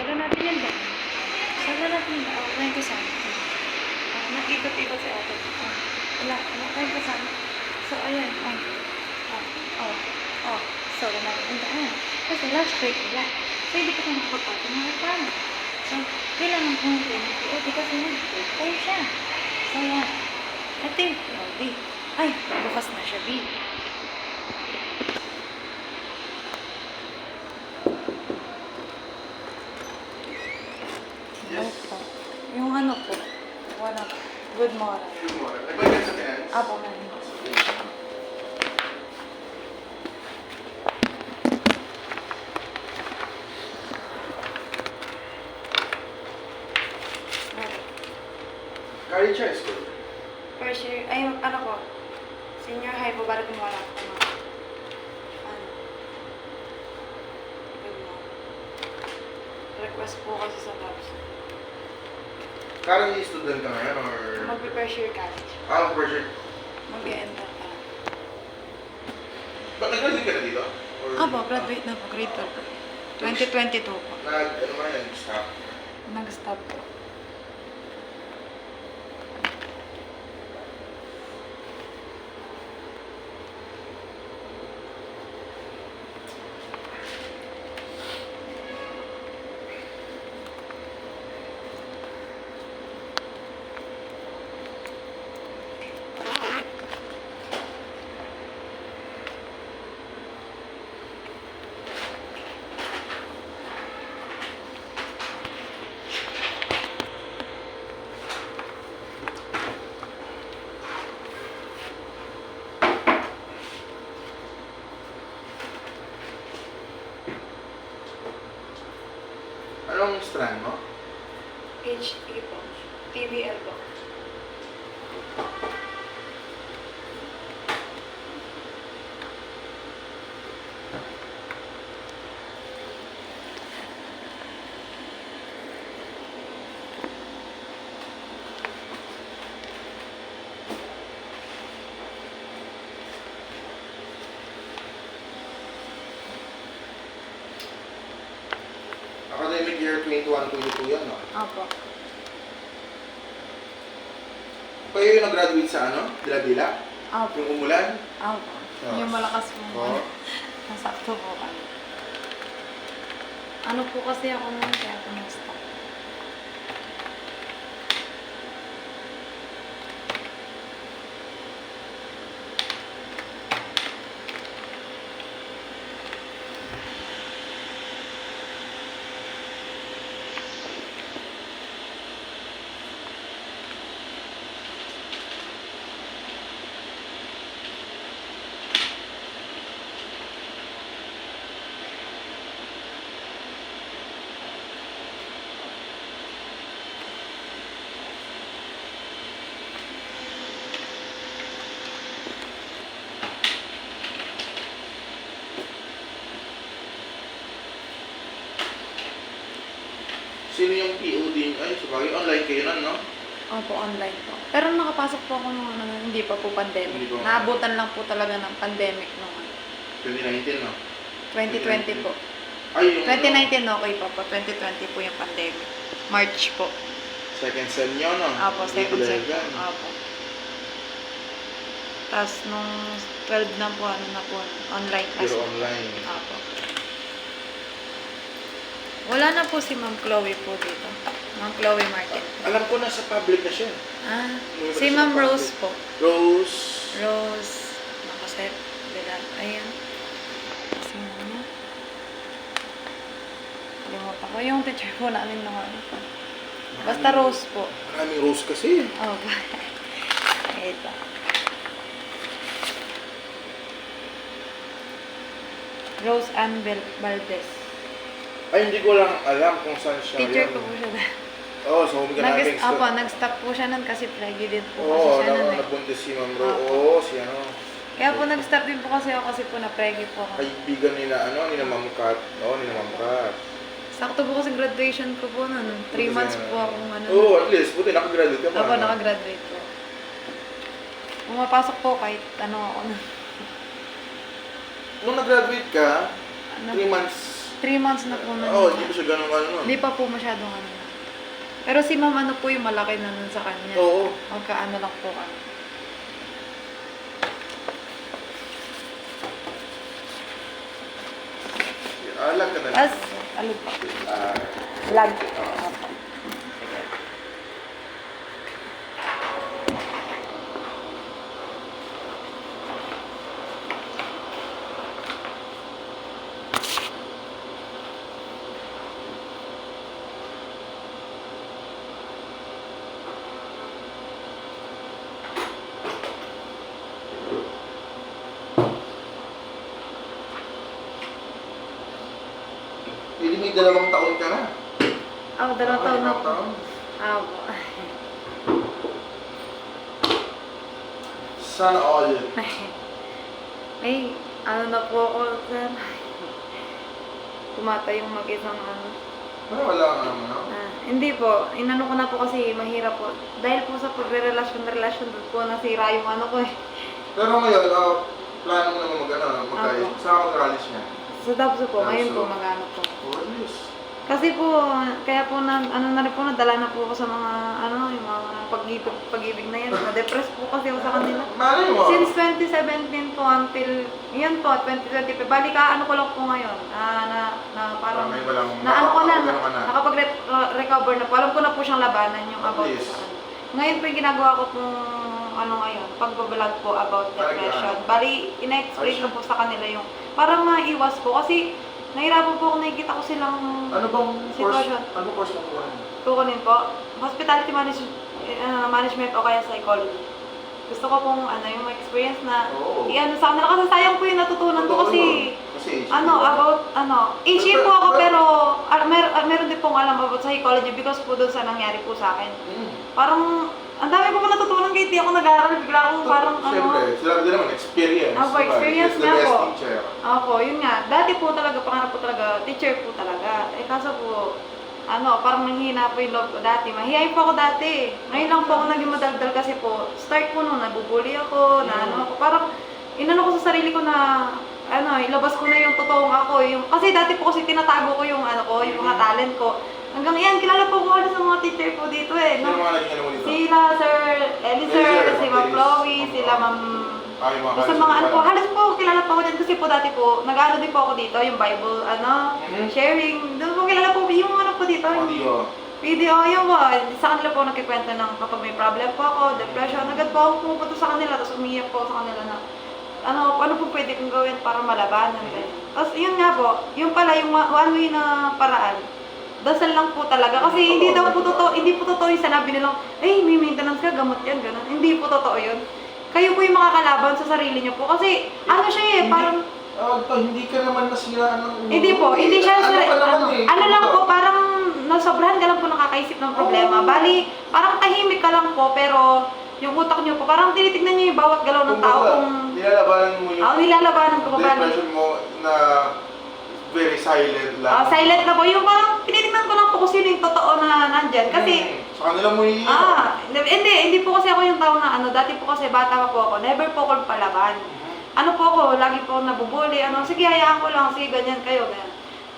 Sala natin yan ba? Sala natin yan. Oh, kumain ka sana. Nakikot-ikot si ate. Wala tayong kasama. So, ayan. Sala natin yung daan. Kasi last week, wala. So, hindi ko makapagpapag mga parang. So, kailangan kong pinag-iot. Kasi nag-tayo siya. So, yan. Ate, B. Ay, bukas na siya, B. Hello po. Yung ano po. Wala po. Good morning. Good morning. Nagbayad sa tenants? Apo na. College high school. First year, ay, ano po, senior high po, bala kumuha lang po mga, ano, good morning. Request po kasi sa labs. Currently student ka ngayon or? Mag-first year college. Project. Mag-enter pa lang. Ba't nag-graduate ka na dito? Or, Apo, graduate na po, grade 12 po. 2022 po. Ano ba yan? Stop. Nag-stop po. Anong strand mo? HE po. TBL po. Academic year 21-22 yan, no? Apo. Kayo yung nag-graduate sa ano? Dila-dila? Apo. Yung umulan? Apo. Oh. Yung malakas po. Oo. Nasakto po kami. Ano po kasi ako naman kaya ako nag-stop. Sino yung POD? Ay, sabagay, online kayo nun, no? Opo, online po. Pero nakapasok po ako nung ano, hindi pa po pandemic. Hindi pa. Naabutan lang po talaga ng pandemic nung 2019, no? 2020 po. Ay, yung 2019 okay pa po. 2020 po yung pandemic. March po. second sem nyo, no? Opo, second sem. Grade 11. Opo. Tapos nung 12 na po, ano na po, online class. Pero online. Opo. Wala na po si Ma'am Chloe po dito. Ma'am Chloe Martin. Alam ko na sa public na siya. Ah, May si iba Ma'am sa Rose public. po. Rose. Rose, Nakaset, Bilal. Ayan. Kasi ano. Kalimutan ko. Yung teacher po namin nung ano po. Basta Rose po. Maraming Rose kasi. Oh, ito. Rose Ann Valdez. Ay, hindi ko lang alam kung saan siya. Teacher yan. ko po siya. Oo, sa home economics. Nag-stop po siya nun kasi pregnant po kasi Oo, siya nun eh. nabuntis si Ma'am Ro. Opo. Oo, si ano. Kaya po nag-stop din po kasi ako kasi po na-preggy po ako. Kaibigan nila, ano, nila Ma'am Kat. Oo, nila Ma'am Kat. Sakto po kasi graduation ko po nun. 3 months po akong ano. Oo, at least, buti nakagraduate ka pa. Ako ano? nakagraduate po. Pumapasok po kahit ano ako na. Nung nag-graduate ka, Ano? 3 months 3 months na po na. Oo, hindi pa siya ganun ano. Hindi pa po masyadong ano. Pero si ma'am ano po yung malaki na nun sa kanya. Oo. Magkaano lang po kami. Alag ka na. As, alog pa. Ah, Vlog. hindi may 2 taon ka na. Ako, 2 taon na po. taon. Ako. Sana all. Ay, ano na po ako, sir. Kumatay yung mag-isang ano. Pero wala ka naman, no? Hindi po, inano ko na po kasi mahirap po. Dahil po sa pagre-relasyon doon po nasira yung ano ko eh. Pero ngayon, plano mo naman mag-ayos. Saan ka mag-alis niya? Sa Dabso po, ngayon po Dabso. mag-ano po. Oh, at least. Kasi po, kaya po na, ano na rin po, nadala na po ako sa mga, ano, yung mga pag-ibig na yan. Na-depress po kasi ako sa kanila. Malay mo. Since 2017 po until, yan po, 2025. Bali ka, ano ko lang po ngayon. Na parang, May walang na ano ko na, nakapag-ano ka na. nakapag-recover na po. Alam ko na po siyang labanan yung about Yes. sa ano. Ngayon po yung ginagawa ko pong, ano ngayon, pag-vlog po about depression. Bali, ina-explain ko po sa kanila yung, parang maiwas po. Kasi, nahirapan po ako, nakikita ko silang Ano bang course? sitwasyon. Ano course mo kuha? Kukunin po, hospitality management o kaya psychology. Gusto ko pong ano, yung experience na Oo. i-ano sa kanila kasi sayang po yung natutunan ko kasi Kasi ano, about ano, HA po ako pero meron din pong alam about psychology because po doon sa nangyari po sa akin. Parang ang dami ko pa natutunan kahit di ako nag-aaral, bigla akong parang Siyempre, sila din naman, experience. Opo, diba? experience She's the nga best po. teacher. Opo, yun nga. Dati po talaga, pangarap po talaga, teacher po talaga. Eh kaso po, ano, parang nanghina po yung loob ko dati. Mahihayin po ako dati. Ngayon lang po ako naging madaldal kasi po, start po nung nabubuli ako, na ano ako, parang inano ko sa sarili ko na, ano, ilabas ko na yung totoong ako. Yung, kasi dati po kasi tinatago ko yung ano ko, yung mga talent ko. Hanggang yan, kilala po ko ano sa mga teacher po dito eh. Sino No? mga naging ano mo dito? Sila Sir Eliezer, si Ma'am Chloe, sila Ma'am Ay, mga sa mga ano po, halos po kilala po ako din kasi po dati po, nag-ano din po ako dito, yung Bible, ano, sharing. Doon po kilala po yung ano po dito. Audio. Video, yung po, sa kanila po nakikwento ng kapag may problem po ako, depression, agad po ako pumupunta sa kanila, tapos umiyak po sa kanila na, ano po pwede kong gawin para malabanan. Tapos yun nga po, yung pala, yung one way na paraan, dasal lang po talaga. Kasi hindi daw po totoo, hindi po totoo yung sinabi nilang, eh, may maintenance ka, gamot yan, gano'n. Hindi po totoo yun. Kayo po yung makakalaban sa sarili niyo po. Kasi, ano siya eh, parang, hindi ka naman nasiraan ng ulo. hindi po, hindi siya, ano lang po, parang, nasobrahan ka lang po nakakaisip ng problema. Bali, parang tahimik ka lang po, pero, yung utak niyo po, parang tinitignan niyo yung bawat galaw ng tao kung, nilalabanan mo yung nilalabanan ko po. depression mo na very silent lang. Silent na po, yung parang, tinitignan ko lang po kung sino yung totoo na nandyan. Kasi, sa kanila mo yung hindi po kasi ako yung tao na ano, dati po kasi bata pa po ako, never po ako palaban. Ano po ako, lagi po nabubuli, ano, sige hayaan ko lang, sige ganyan kayo, ganyan.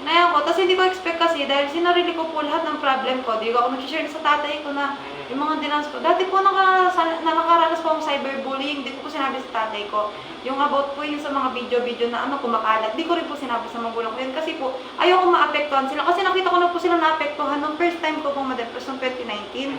Hinayaan ko, tapos hindi ko expect kasi dahil sinarili ko po lahat ng problem ko, di ko ako nag-share sa tatay ko na yung mga dinanas ko. Dati po nakaranas po akong cyberbullying, di ko po sinabi sa tatay ko. Yung about po yung sa mga video na ano, kumakalat, di ko rin po sinabi sa magulang ko yun kasi po ayoko maapektuhan sila. Kasi nakita ko na po sila naapektuhan nung first time ko pong ma-depress noong 2019.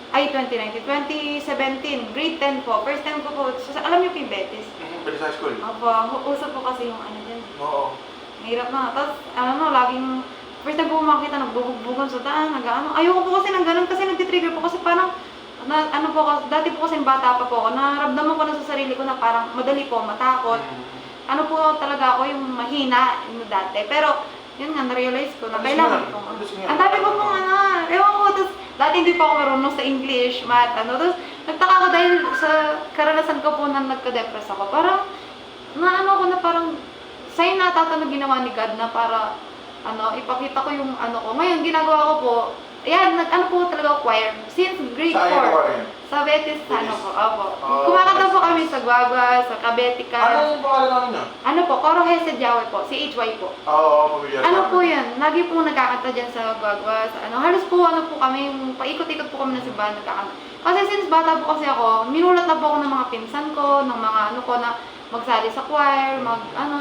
Ay, 2017, grade 10 po. First time ko po, alam niyo po yung Betis? Pwede sa school? Opo, usap po kasi yung ano dyan. Oo. Mahirap na. Tapos, laging, first time po makita, nagbubugbugan sa daan, nag-ano. Ayoko po kasi ng ganun kasi nagtitrigger po kasi parang, dati po kasi bata pa po ako, naramdaman ko na sa sarili ko na parang madali po, matakot. Ano po talaga ako yung mahina yung dati. Pero, yun nga, na-realize ko na kailangan ko. Ang dami ko pong ewan ko, tapos dati hindi pa ako marunong sa English, math, tapos nagtaka ko dahil sa karanasan ko po na nagka-depress ako. Parang, ko na parang, sign na tata na ginawa ni God na para, ipakita ko yung ano ko. Ngayon, ginagawa ko po, Ayan, nag-ano po talaga ako choir. Since grade 4. Saan yung choir yan? Sa Betis, ano po, opo. Oh, Kumakanta po kami sa Guagua, sa Cabetica. Ano yung pangalan namin niya? Ano po, Coro Hesed Yahweh po, CHY po. Oo, pamilyar. Ano po yan, lagi po nagkakanta dyan sa Guagua, sa ano, halos po ano po kami, paikot-ikot po kami ng simbahan nagkakanta. Kasi since bata po kasi ako, minulat na po ako ng mga pinsan ko, ng mga ano ko na magsali sa choir,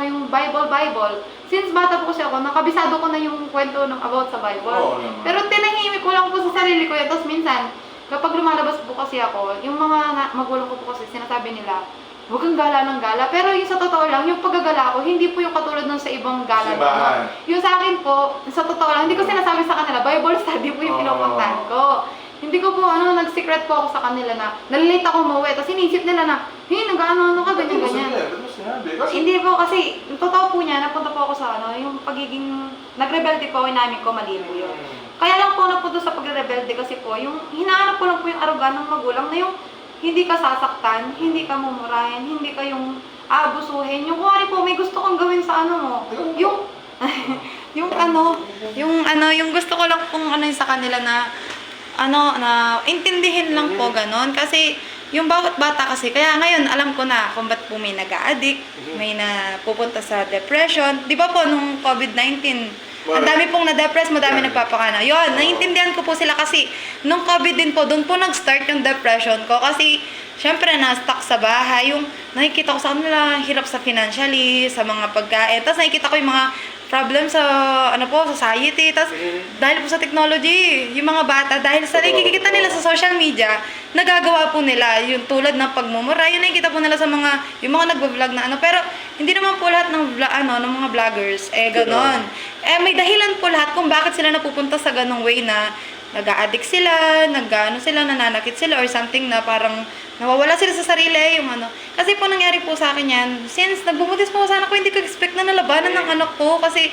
yung Bible. Since bata po kasi ako, nakabisado ko na yung kwento ng about sa Bible. Oo naman. Pero tinahimik ko lang po sa sarili ko yan. Tapos minsan, kapag lumalabas po kasi ako, yung mga magulang ko po kasi sinasabi nila, huwag kang gala ng gala. Pero yung sa totoo lang, yung paggagala ko, hindi po yung katulad ng sa ibang gala. Simbahan. Yung sa akin po, sa totoo lang, hindi ko sinasabi sa kanila, Bible study po yung pinupuntahan ko. Hindi ko po, nag-secret po ako sa kanila na nalilate ako umuwi. Tapos inisip nila na, hey, nag-ano ka, ganyan-ganyan. Ba't mo sinabi? Kasi Hindi po kasi, yung totoo po niya, napunta po ako sa yung pagiging, nagrebelde po, inamin ko, mali po yun. Kaya lang po napunta sa pagrebelde kasi po, yung hinahanap ko lang po yung arugan ng magulang na yung hindi ka sasaktan, hindi ka mumurahin, hindi ka yung aabusuhin. Yung kung po, may gusto kong gawin sa ano mo. Yung, yung gusto ko lang pong sa kanila na, na intindihin lang po ganon. Kasi, yung bawat bata kasi, kaya ngayon alam ko na kung ba't po may nag-a-addict, may napupunta sa depression. Di ba po, nung COVID-19, ang dami pong na-depress, madami nagpapakana. Yun, naiintindihan ko po sila kasi nung COVID din po, doon po nag-start yung depression ko. Kasi, syempre, na-stuck sa bahay. Yung nakikita ko sa kanila, hirap sa financially, sa mga pagkain. Tapos nakikita ko yung mga problem sa, society. Tapos, dahil po sa technology, yung mga bata, dahil sa nakikita nila sa social media, nagagawa po nila yung tulad ng pagmumura. Yun nakikita po nila sa yung mga nagbablog na pero hindi naman po lahat ng, ng mga vloggers, ganon. May dahilan po lahat kung bakit sila napupunta sa ganong way na nag-a-addict sila, nananakit sila, or something na parang nawawala sila sa sarili, yung Kasi po nangyari po sa akin yan, since nagbubuntis po sa anak ko, hindi ko expect na nalabanan ng anak ko, kasi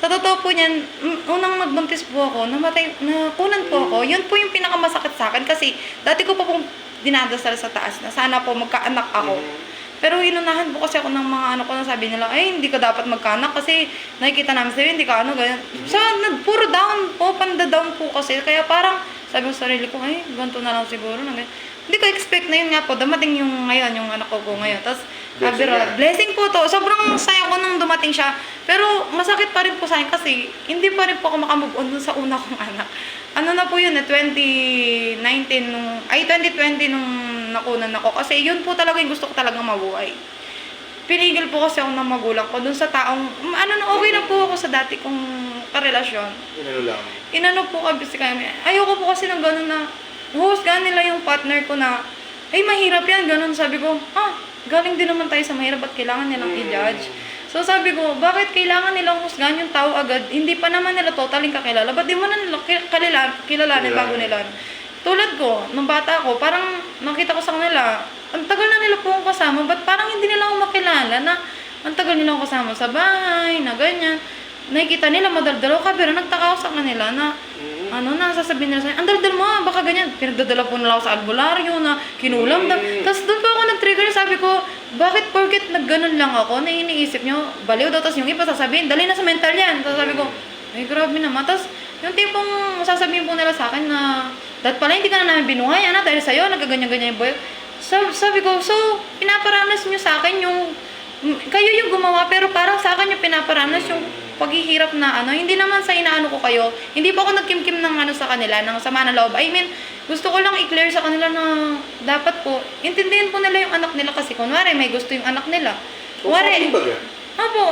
sa totoo po niyan, unang nagbuntis po ako, nakunan po ako, yun po yung pinakamasakit sa akin, kasi dati ko pa pong dinadasal sa taas na sana po magkaanak ako. Pero inunahan po kasi ako ng mga ko na sabi nila, ay, hindi ka dapat magkaanak kasi nakikita namin sa'yo, hindi ka ganyan. So, puro down po, panda-down po kasi. Kaya parang sabi ko sa sarili ko, ay, ganito na lang siguro. Hindi ko expect na yun nga po, dumating yung ngayon, yung anak ko ngayon. Tapos, blessing po to. Sobrang saya ko nung dumating siya. Pero masakit pa rin po sa akin kasi hindi pa rin po ako makamove on dun sa una kong anak. Na po yun, 2020 nung nakunan ako. Kasi yun po talaga yung gusto ko talagang mabuhay. Pinigil po kasi ako ng magulang ko dun sa taong, okay na po ako sa dati kong karelasyon. Inano po kasi kami. Ayoko po kasi ng gano'n na, husgahan nila yung partner ko na, ay mahirap yan, gano'n. Sabi ko, galing din naman tayo sa mahirap at kailangan nilang i-judge. So sabi ko, bakit kailangan nilang husgahan yung tao agad? Hindi pa naman nila totaling kakilala. Ba't di mo na nila kilalanin bago nila? Tulad ko, nung bata ako, parang nakita ko sa kanila, ang tagal na nila po akong kasama, ba't parang hindi nila ako makilala na ang tagal nila akong kasama sa bahay, na ganyan. Nakikita nila madaldalo ka, pero nagtaka ako sa kanila na, sasabihin nila sa akin, ang daldal mo, baka ganyan. Pinagdadala po nila ako sa albularyo na kinulam. Tapos doon pa ako nag-trigger, sabi ko, bakit porket nagganon lang ako, na iniisip nyo, baliw daw, tapos yung iba sasabihin, dali na sa mental yan. Tapos sabi ko, ay grabe naman. Tapos yung tipong sasabihin po nila sa akin na, dahil pala hindi ka na namin binuhay, dahil sa'yo, nagaganyan-ganyan yung boy. Sabi ko, so, pinaparanas nyo sa akin yung, kayo yung gumawa, pero parang sa akin yung pinaparanas yung paghihirap na hindi naman sa inaano ko kayo, hindi pa ako nagkimkim ng sa kanila, ng sama ng loob. I mean, gusto ko lang i-clear sa kanila na dapat po, intindihin po nila yung anak nila kasi kunwari may gusto yung anak nila. Kunwari,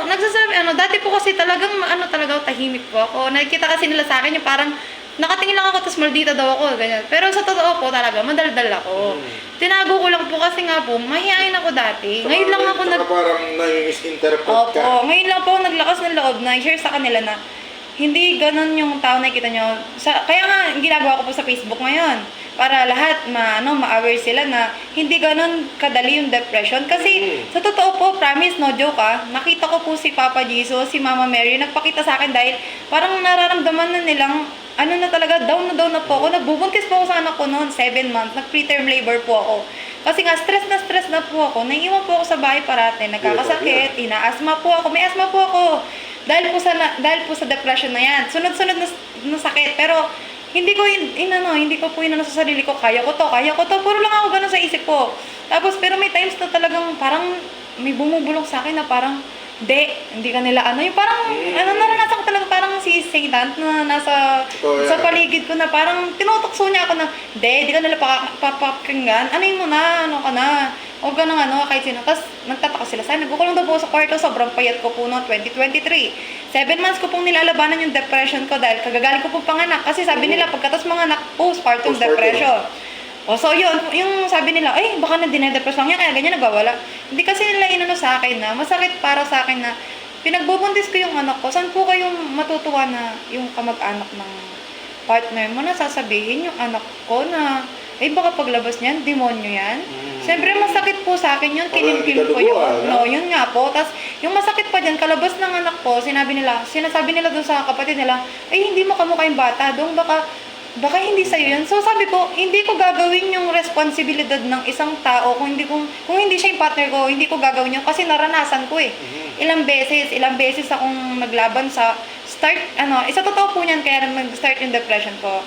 nagsasabi, dati po kasi talagang, talaga tahimik po ako. Nakikita kasi nila sa akin yung parang, nakatingin lang ako, tapos maldita daw ako, ganyan. Pero sa totoo po talaga, madaldal ako. Tinago ko lang po kasi nga po, mahihain ako dati. So, ngayon lang ako parang nai-misinterpret ka. Opo, ngayon lang po ako naglakas ng loob na i-share sa kanila na hindi ganun yung tao na nakikita nyo. Kaya nga, ginagawa ko po sa Facebook ngayon. Para lahat ma-aware sila na hindi ganun kadali yung depression. Kasi sa totoo po, promise, no joke nakita ko po si Papa Jesus, si Mama Mary, nagpakita sa akin dahil parang nararamdaman na nilang na talaga, down na po ako. Nagbubuntis po ako sa anak ko noon, 7 months. Nag-preterm labor po ako. Kasi nga, stress na po ako. Naiiwan po ako sa bahay parate. Nagkakasakit, ina-asthma po ako. May asthma po ako. Dahil po sa depression na yan. Sunod-sunod na sakit. Pero, hindi ko po inano sa sarili ko, kaya ko to. Puro lang ako ganun sa isip ko. Tapos, pero may times na talagang parang may bumubulong sa akin na parang, hindi ka nila ano. Yung parang, naranasan ko talaga parang si Satan na nasa Totoo yan. sa paligid ko na parang tinutokso niya ako na, di ka nila papakinggan. Ano mo na, ano ka na. Huwag ka nang kahit sino. Tapos, nagtataka sila sa'yo. Nagkukulong daw po sa kwarto. Sobrang payat ko po noong 2023. 7 months ko pong nilalabanan yung depression ko dahil kagagaling ko pong panganak. Kasi sabi nila, pagkatas manganak, postpartum depression. So yun, yung sabi nila, ay, baka na-depress lang yan, kaya ganyan nagwawala. Hindi kasi nila inano sa akin na, masakit para sa akin na, pinagbubuntis ko yung anak ko, saan po kayong matutuwa na yung kamag-anak ng partner mo na sasabihin yung anak ko na, ay, baka paglabas niyan, demonyo yan. Siyempre, masakit po sa akin yun, kinimkim ko yun. No, yun nga po. Tapos, yung masakit pa dyan, kalabas ng anak ko, sinasabi nila doon sa kapatid nila, ay, hindi mo kamukha yung bata, doon baka hindi sa'yo yan. So sabi ko, hindi ko gagawin yung responsibilidad ng isang tao kung hindi siya yung partner ko, hindi ko gagawin yun kasi naranasan ko eh. Ilang beses akong naglaban sa isa totoo po niyan kaya nag-start yung depression ko.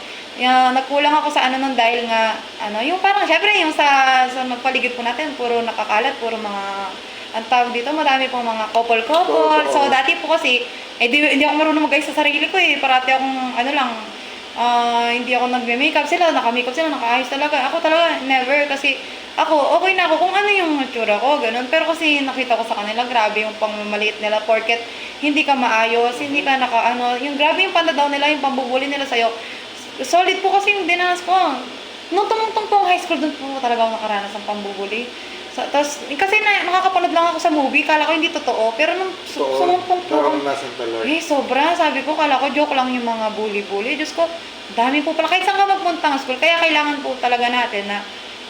Nagkulang ako sa nun dahil nga, yung parang syempre yung sa magpaligid po natin, puro nakakalat, puro mga, ang tawag dito, madami pong mga couple. So dati po kasi, hindi ako marunong mag-ayos sa sarili ko eh. Parati akong, hindi ako nagme-makeup sila, nakaayos talaga. Ako talaga, never, kasi okay na ako kung ano yung natura ko, ganun. Pero kasi nakita ko sa kanila, grabe yung pangmamaliit nila, porket hindi ka maayos, hindi ka yung grabe yung panadaw nila, yung pambubuli nila sa'yo. Solid po kasi yung dinanas ko. Nung tumungtong pong high school, doon po talaga ako nakaranas ng pambubuli. Tapos, kasi nakakapanood lang ako sa movie, kala ko hindi totoo. Pero nung sumumpong po, sobra. Sabi ko, kala ko joke lang yung mga bully-bully. Diyos ko, dami po pala. Kahit saan ka magpuntang school, kaya kailangan po talaga natin na,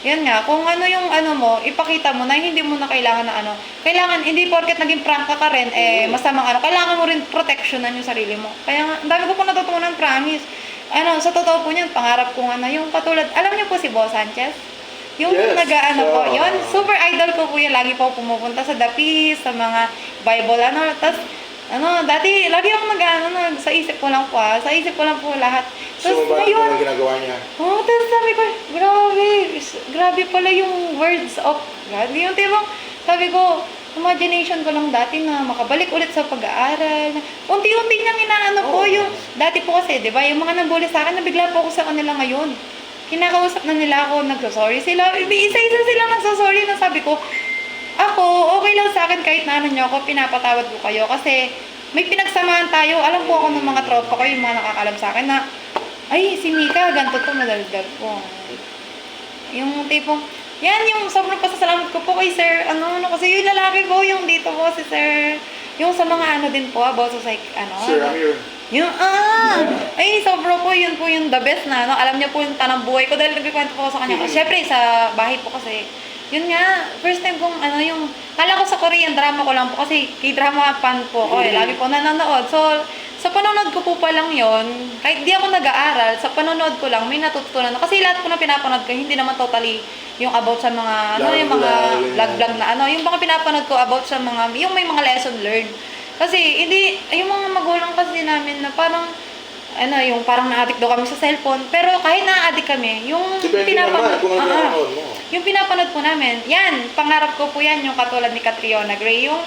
yan nga, kung ano yung mo, ipakita mo na hindi mo na kailangan na kailangan, hindi porket naging prank ka rin, masamang kailangan mo rin protectionan yung sarili mo. Kaya nga, ang dami ko po natutunan, promise. Sa totoo po niyan, pangarap ko yung katulad, alam niyo po si Boss Sanchez? Yung po, yun, super idol ko po yun. Lagi po pumupunta sa dapis, sa mga Bible, tas, dati, lagi akong sa isip ko lang po, lahat. So, ano ginagawa niya? Tapos sabi ko, grabe pala yung words of God. Yung tibang, sabi ko, imagination ko lang dati na makabalik ulit sa pag-aaral. Unti-unti niyang po yung, dati po kasi, di ba, yung mga nabuli sa akin, nabigla po ako sa kanila ngayon. Kinakausap na nila ako, nagsasorry sila. Isa-isa sila nagsasorry na sabi ko, ako, okay lang sa akin kahit na niyo ako, pinapatawad ko kayo. Kasi may pinagsamahan tayo. Alam po ako ng mga tropa ko, yung mga nakakalam sa akin na, ay, si Mika, ganito to, madaldal po. Yung tipong, yan yung sobrang pasasalamat ko po kay Sir, kasi yung lalaki ko, yung dito po, si Sir, yung sa mga din po, about sa Sir Amir. Yung, ay, sobra po, yun po yung the best na, alam niya po yung tanang buhay ko dahil nagkikwento po ako sa kanya. Siyempre, sa bahay po kasi, yun nga, first time kong, kala ko sa Korean drama ko lang po kasi K-drama fan po ako lagi po nanonood. So, sa panonood ko po pa lang yun, kahit di ako nag-aaral, sa panonood ko lang, may natutunan. Kasi lahat po na pinapanood ko, hindi naman totally yung about sa mga, yung mga vlog-vlog na yung mga pinapanood ko about sa mga, yung may mga lesson learned. Kasi, hindi, yung mga magulang kasi namin na parang, yung parang na-addict daw kami sa cellphone. Pero kahit na-addict kami, yung pinapanood, yung pinapanood po namin, yan, pangarap ko po yan, yung katulad ni Catriona Gray, yung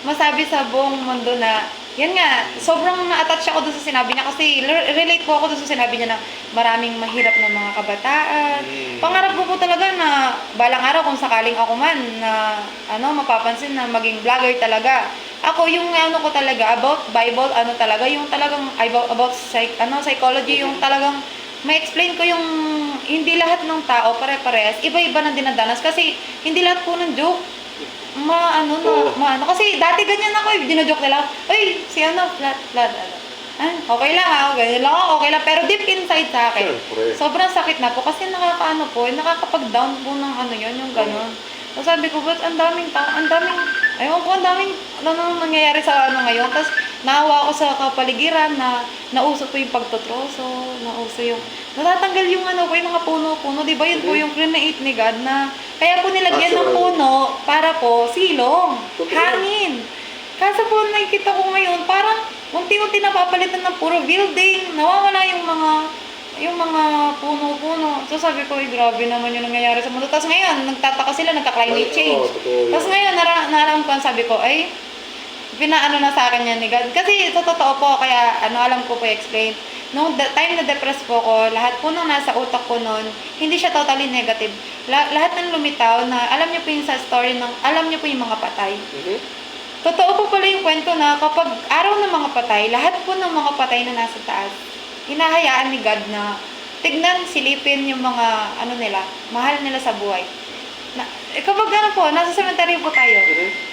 masabi sa buong mundo na, yan nga, sobrang na-attach ako doon sa sinabi niya kasi relate po ako doon sa sinabi niya na maraming mahirap na mga kabataan. Pangarap ko po talaga na balang araw kung sakaling ako man na mapapansin na maging vlogger talaga. Ako yung ko talaga about Bible, talaga yung talagang about psychology, yung talagang ma-explain ko yung hindi lahat ng tao pare-parehas, iba-iba ng dinadanas kasi hindi lahat po ng joke. Kasi dati ganyan ako, dinojoke nila, ay, si flat, okay lang ganyan lang ako, okay lang, pero deep inside sa akin, sobrang sakit na po, kasi nakakapag-down po ng yung gano'n. So sabi ko, ba't ang daming nangyayari sa ngayon, tapos naawa ako sa kapaligiran na nauso po yung pagtotroso, nauso yung, natatanggal yung yung mga puno-puno, di ba yun po yung create ni God na, kaya po nilagyan ng puno para po silong, hangin. Kaso po nakikita ko ngayon, parang unti-unti napapalitan ng puro building, nawawala yung mga yung mga puno-puno. So sabi ko, grabe naman yung nangyayari sa mundo. Tapos ngayon, nagtataka sila, nagka-climate change. Oo, totoo Tapos yan. ngayon, naalam ko, sabi ko, ay, pinaano na sa akin yan ni God. Kasi sa totoo po, kaya alam ko po i-explain. Nung time na depressed po ko, lahat po nung nasa utak ko noon, hindi siya totally negative. Lahat ng lumitaw na, alam niyo po yung sa story ng, alam niyo po yung mga patay. Totoo po pala yung kwento na kapag araw ng mga patay, lahat po ng mga patay na nasa taas, hinahayaan ni God na tignan, silipin yung mga nila, mahal nila sa buhay. Kapag po, nasa cemetery po tayo,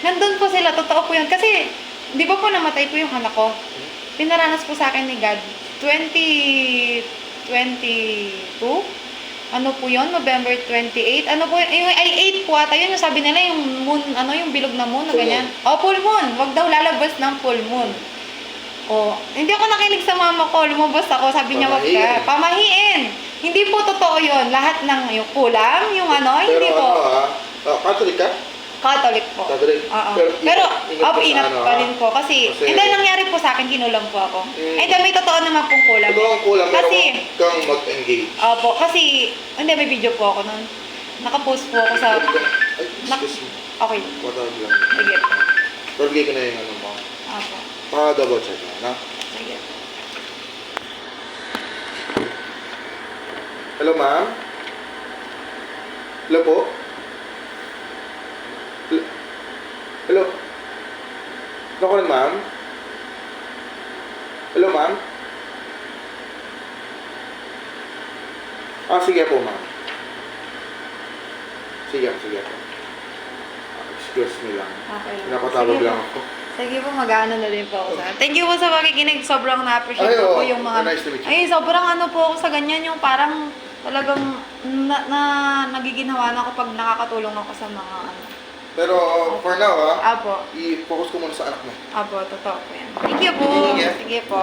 nandun po sila, totoo po yun. Kasi, di ba po namatay po yung anak ko? Pinaranas po sa akin ni God, 2022? Ano po yun? November 28? Ano po yun? Ay, 8 po ata yun. Yung sabi nila, yung moon, yung bilog na moon, na Full ganyan. Oh, full moon. Wag daw lalabas ng full moon. Oh, hindi ako nakinig sa mama ko. Lumabas ako. Sabi niya, wag ka. Pamahiin. Hindi po totoo yun. Lahat ng yung kulam, yung hindi Pero po. Catholic ka? Catholic po. Catholic. Oo. Pero Pero, ingat ka sa ingat pa rin po. Kasi, hindi nangyari po sa akin, kinulam po ako. Mm. Eh, may totoo naman pong kulam. Totoo ang kulang, pero Kasi, huwag kang mag-engage. opo, kasi, hindi, may video po ako nun. Nakapost po ako sa, Ay, excuse me. okay, Patawag lang. sige po. Pero bigay ko na yung mo. Opo, Pa-double check na. sige po. Hello, ma'am? Hello po? Hello? Ano ko rin, ma'am? Hello, ma'am? Sige po, ma'am. Sige po. Excuse me lang. Okay. Pinapatawag Sige lang po. ako. Sige po, mag-ano na din po ako sa. Thank you po sa pakikinig. Sobrang na-appreciate Ay, ko po oo. yung mga... Nice to meet you. Ay, sobrang po ako sa ganyan. Yung parang talagang nagiginhawa na ako pag nakakatulong ako sa mga Pero for now, Apo. i-focus ko muna sa anak mo. Apo, totoo po yan. Thank you po. Sige. Sige po.